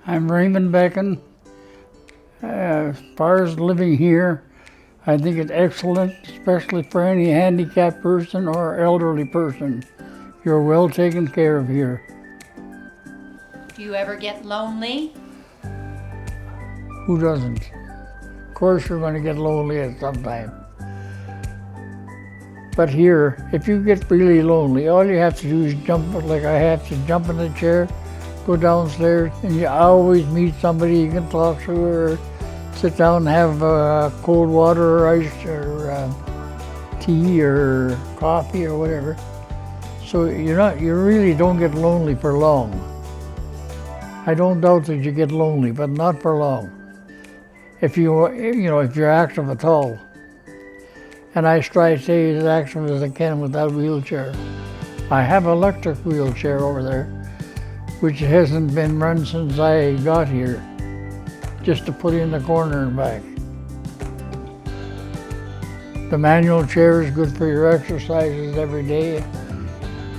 I'm Raymond Becken. As far as living here, I think it's excellent, especially for any handicapped person or elderly person. You're well taken care of here. Do you ever get lonely? Who doesn't? Of course you're going to get lonely at some time. But here, if you get really lonely, all you have to do is jump, like I have to jump in the chair, go downstairs, and you always meet somebody you can talk to, or sit down and have cold water or ice or tea or coffee or whatever. So you really don't get lonely for long. I don't doubt that you get lonely, but not for long. If you're active at all. And I try to stay as active as I can with that wheelchair. I have an electric wheelchair over there, which hasn't been run since I got here, just to put in the corner and back. The manual chair is good for your exercises every day,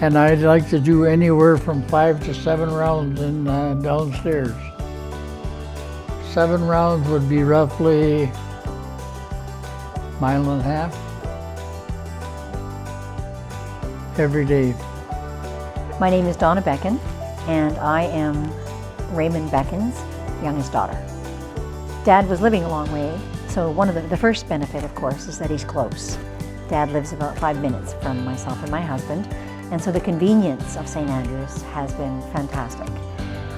and I'd like to do anywhere from 5 to 7 rounds in downstairs. 7 rounds would be roughly a mile and a half every day. My name is Donna Becken, and I am Raymond Becken's youngest daughter. Dad was living a long way, so one of the first benefit, of course, is that he's close. Dad lives about 5 minutes from myself and my husband, and so the convenience of St. Andrews has been fantastic.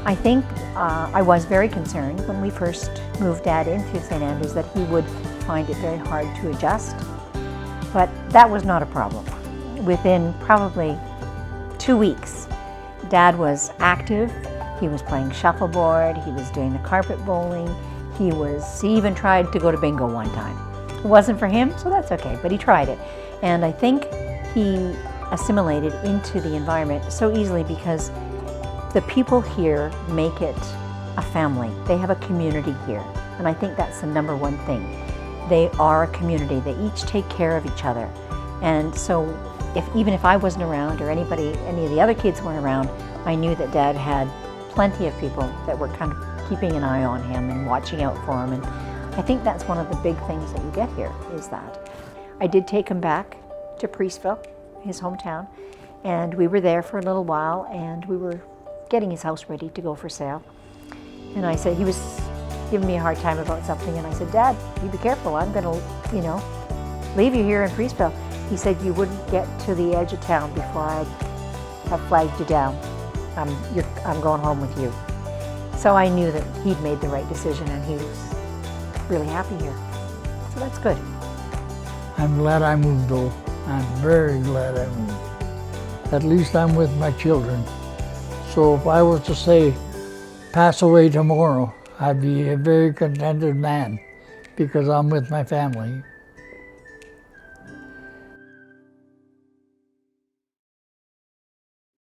I think I was very concerned when we first moved Dad into St. Andrews that he would find it very hard to adjust, but that was not a problem. Within probably 2 weeks, Dad was active. He was playing shuffleboard, he was doing the carpet bowling, he even tried to go to bingo one time. It wasn't for him, so that's okay, but he tried it. And I think he assimilated into the environment so easily because the people here make it a family. They have a community here, and I think that's the number one thing. They are a community. They each take care of each other. And so even if I wasn't around or any of the other kids weren't around, I knew that Dad had plenty of people that were kind of keeping an eye on him and watching out for him. And I think that's one of the big things that you get here, is that. I did take him back to Priestville, his hometown, and we were there for a little while, and we were getting his house ready to go for sale. And I said, he was giving me a hard time about something, and I said, Dad, you be careful, I'm gonna, leave you here in Priestville. He said, you wouldn't get to the edge of town before I'd have flagged you down. I'm going home with you. So I knew that he'd made the right decision, and he was really happy here. So that's good. I'm glad I moved though. I'm very glad I moved. At least I'm with my children. So if I was to say, pass away tomorrow, I'd be a very contented man because I'm with my family.